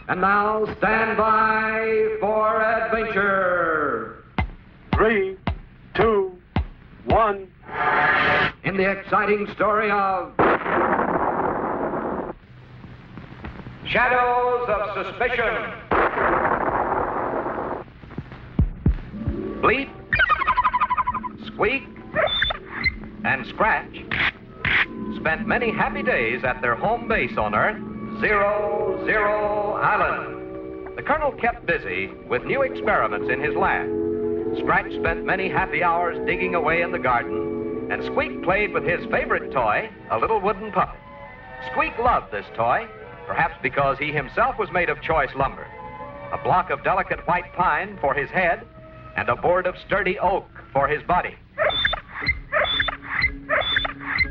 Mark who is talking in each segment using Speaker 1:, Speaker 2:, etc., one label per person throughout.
Speaker 1: And now stand by for adventure.
Speaker 2: 3, 2, 1.
Speaker 1: In the exciting story of Shadows of Suspicion. Bleep, Squeek, and Scratch spent many happy days at their home base on Earth, 00 Island. The Colonel kept busy with new experiments in his lab. Scratch spent many happy hours digging away in the garden, and Squeek played with his favorite toy, a little wooden puppet. Squeek loved this toy, perhaps because he himself was made of choice lumber. A block of delicate white pine for his head, and a board of sturdy oak for his body.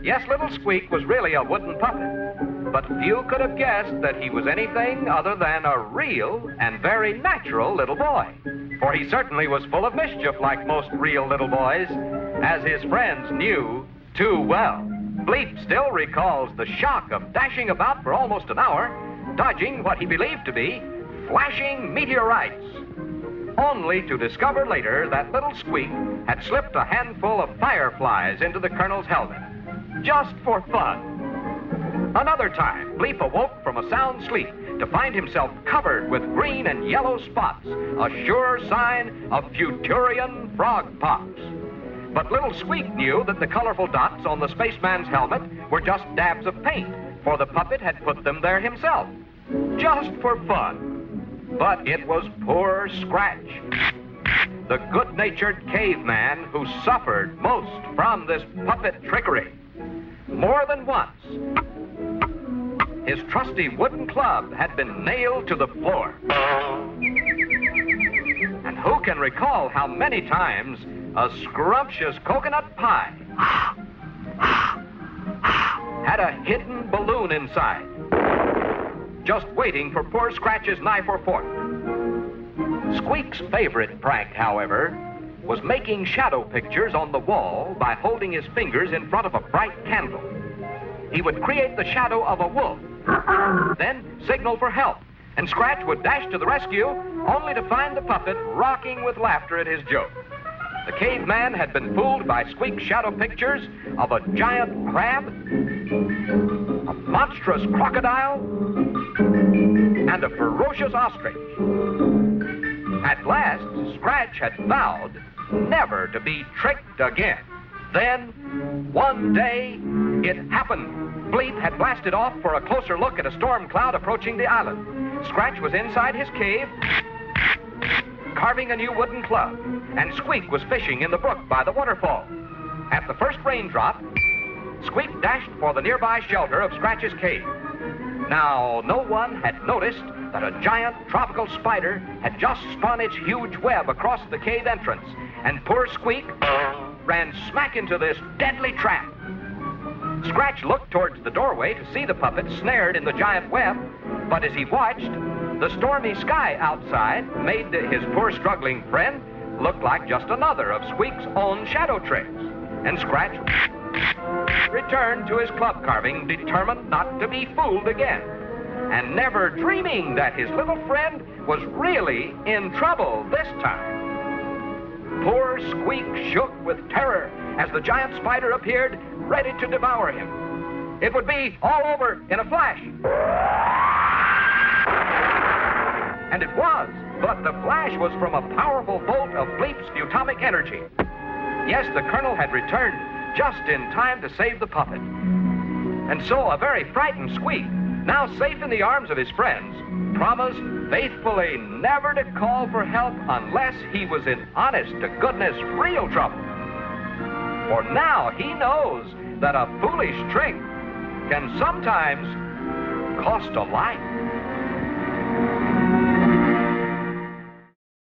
Speaker 1: Yes, little Squeek was really a wooden puppet, but few could have guessed that he was anything other than a real and very natural little boy. For he certainly was full of mischief like most real little boys, as his friends knew too well. Bleep still recalls the shock of dashing about for almost an hour, dodging what he believed to be flashing meteorites, only to discover later that little Squeek had slipped a handful of fireflies into the Colonel's helmet, just for fun. Another time, Bleep awoke from a sound sleep to find himself covered with green and yellow spots, a sure sign of Futurian frog pox. But little Squeek knew that the colorful dots on the spaceman's helmet were just dabs of paint, for the puppet had put them there himself, just for fun. But it was poor Scratch, the good-natured caveman who suffered most from this puppet trickery. More than once, his trusty wooden club had been nailed to the floor. And who can recall how many times a scrumptious coconut pie had a hidden balloon inside, just waiting for poor Scratch's knife or fork. Squeek's favorite prank, however, was making shadow pictures on the wall by holding his fingers in front of a bright candle. He would create the shadow of a wolf, then signal for help, and Scratch would dash to the rescue, only to find the puppet rocking with laughter at his joke. The caveman had been fooled by Squeek's shadow pictures of a giant crab, a monstrous crocodile, and a ferocious ostrich. At last, Scratch had vowed never to be tricked again. Then, one day, it happened. Bleep had blasted off for a closer look at a storm cloud approaching the island. Scratch was inside his cave, carving a new wooden club, and Squeek was fishing in the brook by the waterfall. At the first raindrop, Squeek dashed for the nearby shelter of Scratch's cave. Now, no one had noticed that a giant tropical spider had just spun its huge web across the cave entrance, and poor Squeek ran smack into this deadly trap. Scratch looked towards the doorway to see the puppet snared in the giant web, but as he watched, the stormy sky outside made his poor struggling friend look like just another of Squeek's own shadow tricks. And Scratch returned to his club carving, determined not to be fooled again, and never dreaming that his little friend was really in trouble this time. Poor Squeek shook with terror as the giant spider appeared, ready to devour him. It would be all over in a flash. And it was, but the flash was from a powerful bolt of Bleep's atomic energy. Yes, the Colonel had returned just in time to save the puppet. And so a very frightened Squeek, now safe in the arms of his friends, promised faithfully never to call for help unless he was in honest-to-goodness real trouble. For now he knows that a foolish trick can sometimes cost a life.